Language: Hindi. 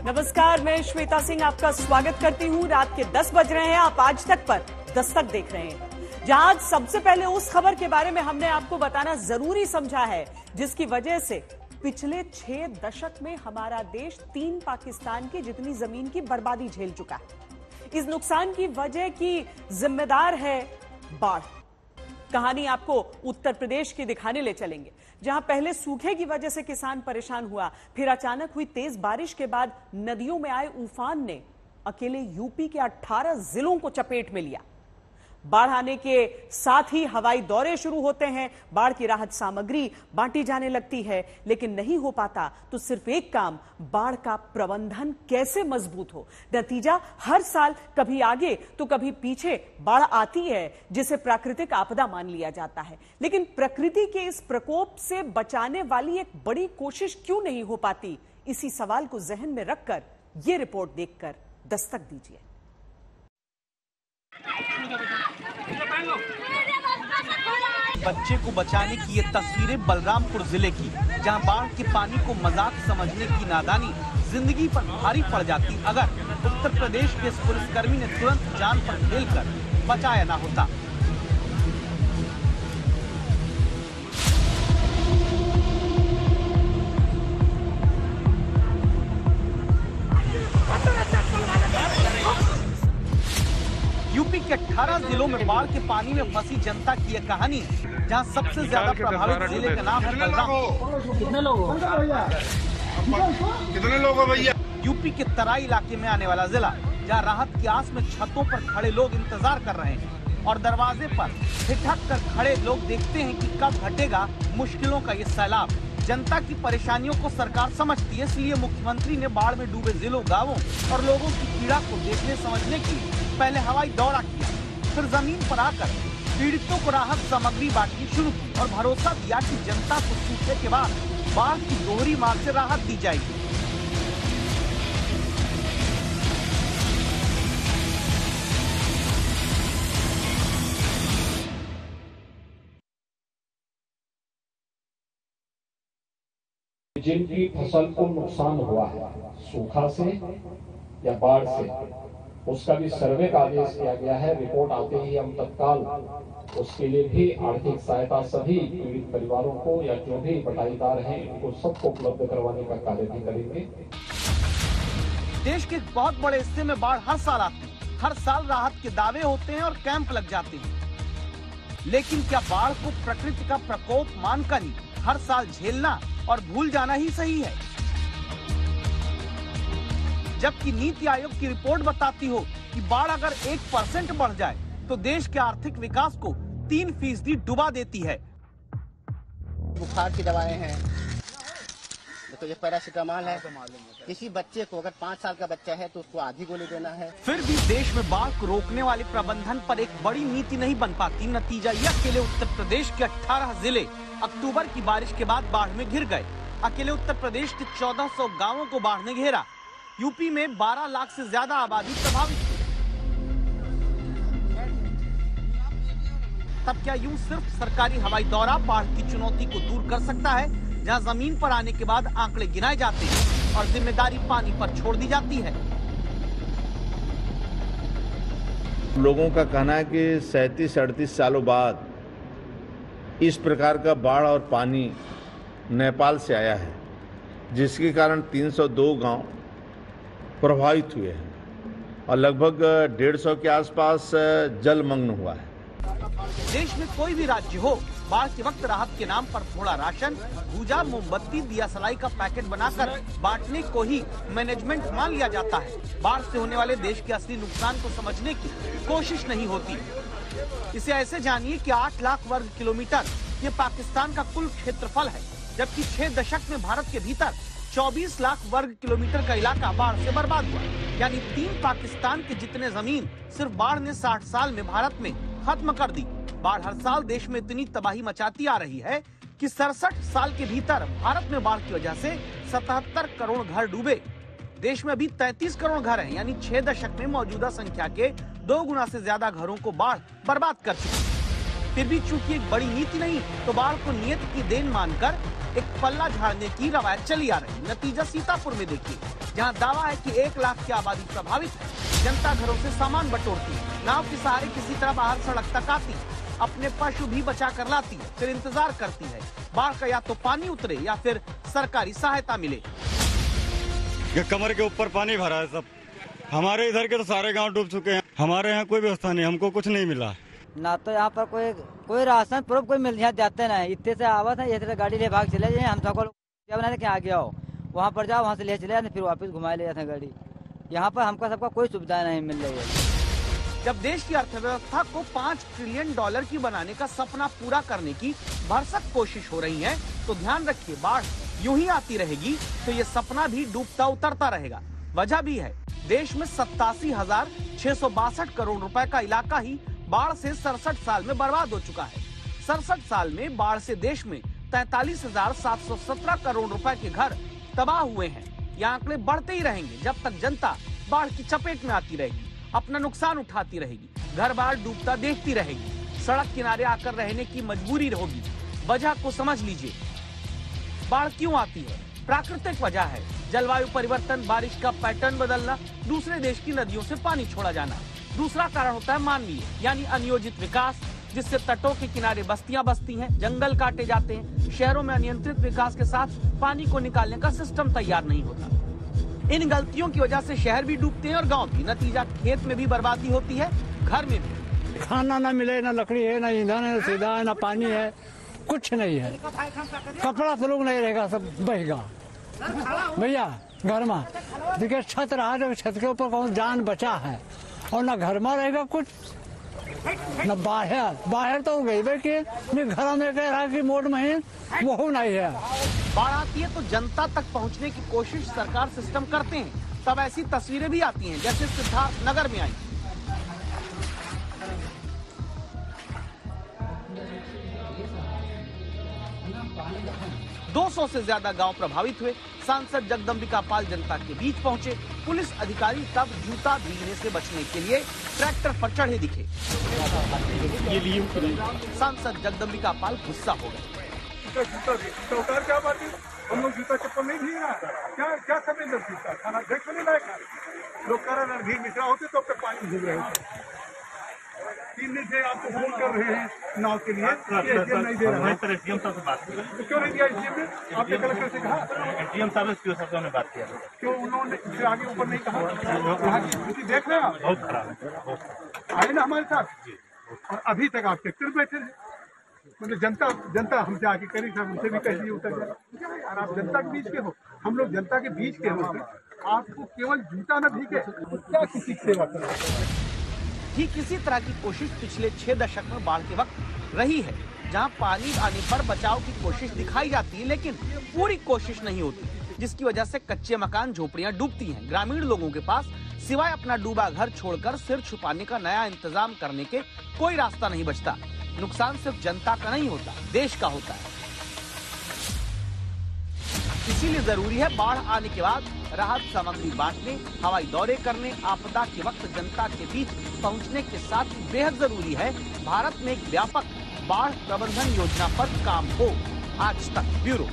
नमस्कार, मैं श्वेता सिंह आपका स्वागत करती हूं। रात के 10 बज रहे हैं, आप आज तक पर दस्तक देख रहे हैं, जहां आज सबसे पहले उस खबर के बारे में हमने आपको बताना जरूरी समझा है जिसकी वजह से पिछले 6 दशक में हमारा देश 3 पाकिस्तान की जितनी जमीन की बर्बादी झेल चुका है। इस नुकसान की वजह की जिम्मेदार है बाढ़। कहानी आपको उत्तर प्रदेश की दिखाने ले चलेंगे, जहां पहले सूखे की वजह से किसान परेशान हुआ, फिर अचानक हुई तेज बारिश के बाद नदियों में आए उफान ने अकेले यूपी के 18 जिलों को चपेट में लिया। बाढ़ आने के साथ ही हवाई दौरे शुरू होते हैं, बाढ़ की राहत सामग्री बांटी जाने लगती है, लेकिन नहीं हो पाता तो सिर्फ एक काम, बाढ़ का प्रबंधन कैसे मजबूत हो। नतीजा हर साल कभी आगे तो कभी पीछे बाढ़ आती है, जिसे प्राकृतिक आपदा मान लिया जाता है। लेकिन प्रकृति के इस प्रकोप से बचाने वाली एक बड़ी कोशिश क्यों नहीं हो पाती, इसी सवाल को जहन में रखकर यह रिपोर्ट देखकर दस्तक दीजिए। बच्चे को बचाने की ये तस्वीरें बलरामपुर जिले की, जहां बाढ़ के पानी को मजाक समझने की नादानी जिंदगी पर भारी पड़ जाती अगर उत्तर प्रदेश के इस पुलिसकर्मी ने तुरंत जान पर खेलकर बचाया ना होता। यूपी के 18 जिलों में बाढ़ के पानी में फंसी जनता की यह कहानी है, जहां सबसे ज्यादा प्रभावित जिले का नाम है बलरामपुर। कितने लोग हो भैया? यूपी के तराई इलाके में आने वाला जिला, जहां राहत की आस में छतों पर खड़े लोग इंतजार कर रहे हैं और दरवाजे पर ठिठक कर खड़े लोग देखते हैं कि कब घटेगा मुश्किलों का ये सैलाब। जनता की परेशानियों को सरकार समझती है, इसलिए मुख्यमंत्री ने बाढ़ में डूबे जिलों, गांवों और लोगों की पीड़ा को देखने समझने के लिए पहले हवाई दौरा किया, फिर जमीन पर आकर पीड़ितों को राहत सामग्री बांटनी शुरू की और भरोसा दिया कि जनता को सूखे के बाद बाढ़ की दोहरी मार से राहत दी जाएगी। जिनकी फसल को नुकसान हुआ है सूखा से या बाढ़ से, उसका भी सर्वे का आदेश किया गया है। रिपोर्ट आते ही हम तत्काल उसके लिए भी आर्थिक सहायता सभी पीड़ित परिवारों को या जो भी बटाईदार हैं उनको सबको उपलब्ध करवाने का कार्य भी करेंगे। देश के बहुत बड़े हिस्से में बाढ़ हर साल आती है, हर साल राहत के दावे होते हैं और कैंप लग जाते हैं, लेकिन क्या बाढ़ को प्रकृति का प्रकोप मानकर ही हर साल झेलना और भूल जाना ही सही है? जबकि नीति आयोग की रिपोर्ट बताती हो कि बाढ़ अगर 1% बढ़ जाए तो देश के आर्थिक विकास को 3% डुबा देती है। बुखार की दवाएं हैं, देखो ये पैरासीटामोल है। किसी बच्चे को अगर 5 साल का बच्चा है तो उसको आधी गोली देना है। फिर भी देश में बाढ़ को रोकने वाले प्रबंधन पर एक बड़ी नीति नहीं बन पाती। नतीजा ये, अकेले उत्तर प्रदेश के 18 जिले अक्टूबर की बारिश के बाद बाढ़ में घिर गए। अकेले उत्तर प्रदेश के 1400 गांवों को बाढ़ ने घेरा। यूपी में 12 लाख से ज्यादा आबादी प्रभावित हुई। तब क्या यूं सिर्फ सरकारी हवाई दौरा बाढ़ की चुनौती को दूर कर सकता है, जहां जमीन पर आने के बाद आंकड़े गिनाए जाते हैं और जिम्मेदारी पानी पर छोड़ दी जाती है? लोगों का कहना है कि 37-38 सालों बाद इस प्रकार का बाढ़ और पानी नेपाल से आया है, जिसके कारण 302 गांव प्रभावित हुए हैं और लगभग 150 के आसपास जलमग्न हुआ है। देश में कोई भी राज्य हो, बाढ़ के वक्त राहत के नाम पर थोड़ा राशन, भूजा, मोमबत्ती, दिया सलाई का पैकेट बनाकर बांटने को ही मैनेजमेंट मान लिया जाता है। बाढ़ से होने वाले देश के असली नुकसान को समझने की कोशिश नहीं होती। इसे ऐसे जानिए कि 8 लाख वर्ग किलोमीटर ये पाकिस्तान का कुल क्षेत्रफल है, जबकि 6 दशक में भारत के भीतर 24 लाख वर्ग किलोमीटर का इलाका बाढ़ से बर्बाद हुआ। यानी 3 पाकिस्तान के जितने जमीन सिर्फ बाढ़ ने 60 साल में भारत में खत्म कर दी। बाढ़ हर साल देश में इतनी तबाही मचाती आ रही है कि 67 साल के भीतर भारत में बाढ़ की वजह से 77 करोड़ घर डूबे। देश में अभी 33 करोड़ घर हैं, यानी 6 दशक में मौजूदा संख्या के 2 गुना से ज्यादा घरों को बाढ़ बर्बाद कर चुकी है। फिर भी चूंकि एक बड़ी नीति नहीं तो बाढ़ को नियत की देन मानकर एक पल्ला झाड़ने की रवायत चली आ रही। नतीजा सीतापुर में देखिए, जहां दावा है कि 1 लाख की आबादी प्रभावित है। जनता घरों से सामान बटोरती है, नाव के सहारे किसी तरह बाहर सड़क तक आती है, अपने पशु भी बचा कर लाती है, फिर इंतजार करती है बाढ़ का या तो पानी उतरे या फिर सरकारी सहायता मिले। ये कमर के ऊपर पानी भरा है सब। हमारे इधर के तो सारे गांव डूब चुके हैं। हमारे यहाँ कोई व्यवस्था नहीं, हमको कुछ नहीं मिला ना। तो यहाँ पर कोई राशन प्रूफ कोई मिल यहाँ जाते ना, इतने से आवा था, ये गाड़ी ले भाग चले जाए। हम सबको बना कि आगे आओ, वहाँ पर जाओ, वहाँ से ले चले जाते, फिर वापस घुमा ले जाते गाड़ी। यहाँ पर हमको सबका कोई सुविधा नहीं मिल रही है। जब देश की अर्थव्यवस्था को $5 ट्रिलियन की बनाने का सपना पूरा करने की भरसक कोशिश हो रही है, तो ध्यान रखिए, बाढ़ यूं ही आती रहेगी तो ये सपना भी डूबता उतरता रहेगा। वजह भी है, देश में 87,662 करोड़ रुपए का इलाका ही बाढ़ से 67 साल में बर्बाद हो चुका है। 67 साल में बाढ़ से देश में 43,717 करोड़ रुपए के घर तबाह हुए हैं। ये आंकड़े बढ़ते ही रहेंगे जब तक जनता बाढ़ की चपेट में आती रहेगी, अपना नुकसान उठाती रहेगी, घर बार डूबता देखती रहेगी, सड़क किनारे आकर रहने की मजबूरी होगी। वजह को समझ लीजिए, बाढ़ क्यों आती है? प्राकृतिक वजह है, जलवायु परिवर्तन, बारिश का पैटर्न बदलना, दूसरे देश की नदियों से पानी छोड़ा जाना। दूसरा कारण होता है मानवीय यानी अनियोजित विकास, जिससे तटों के किनारे बस्तियां बसती हैं, जंगल काटे जाते हैं, शहरों में अनियंत्रित विकास के साथ पानी को निकालने का सिस्टम तैयार नहीं होता। इन गलतियों की वजह से शहर भी डूबते हैं और गांव भी। नतीजा, खेत में भी बर्बादी होती है, घर में भी। खाना न मिले, न लकड़ी है, न ईंधन है, सीधा है, न पानी है, कुछ नहीं है। कपड़ा तो लोग नहीं रहेगा, सब बहेगा भैया घर में। देखिए छत रहा है, छत के ऊपर कौन जान बचा है, और न घर में रहेगा कुछ, न बाहर तो हो गई कि घर में कह रहा कि मोड़ में वो नहीं है। बाढ़ आती है तो जनता तक पहुंचने की कोशिश सरकार सिस्टम करते हैं, तब ऐसी तस्वीरें भी आती हैं जैसे सिद्धार्थनगर में आई। दो 200 से ज्यादा गांव प्रभावित हुए। सांसद जगदम्बिका पाल जनता के बीच पहुंचे। पुलिस अधिकारी तब जूता भीगने से बचने के लिए ट्रैक्टर पर चढ़े दिखे। सांसद जगदम्बिका पाल गुस्सा हो गए। सरकार क्या बात है, हम लोग जूता चप्पल नहीं भीग रहा, क्या समझ लगता खाना देख नहीं लायक। लोग कह रहे भीग मिश्रा होते तो अब तक पानी भीग रहे थे। 3 दिन से आपको फोन कर रहे हैं नाव के लिए, एसडीएम नहीं दे रहा है। एसडीएम साहब से बात की तो क्यों नहीं दिया एसडीएम ने? आपने कलेक्टर से कहा? एसडीएम साहब से हमने बात किया, क्यों उन्होंने फिर आगे ऊपर नहीं कहा? यहाँ की स्थिति देख रहे हैं, बहुत खराब है। आए ना हमारे साथ, और अभी तक आप ट्रैक्टर बैठे हैं। मतलब जनता हमसे आके करी था, हमसे भी कह दिए उतर जाए। और आप जनता के बीच के हो, हम लोग जनता के बीच के हो, आपको केवल जूता न भीगे, क्या किसी की सेवा करें? ठीक इसी तरह की कोशिश पिछले 6 दशक में बाढ़ के वक्त रही है, जहां पानी आने पर बचाव की कोशिश दिखाई जाती है, लेकिन पूरी कोशिश नहीं होती, जिसकी वजह से कच्चे मकान, झोपड़ियां डूबती हैं। ग्रामीण लोगों के पास सिवाय अपना डूबा घर छोड़कर सिर छुपाने का नया इंतजाम करने के कोई रास्ता नहीं बचता। नुकसान सिर्फ जनता का नहीं होता, देश का होता है। इसीलिए जरूरी है बाढ़ आने के बाद राहत सामग्री बांटने, हवाई दौरे करने, आपदा के वक्त जनता के बीच पहुंचने के साथ बेहद जरूरी है भारत में एक व्यापक बाढ़ प्रबंधन योजना पर काम हो। आज तक ब्यूरो।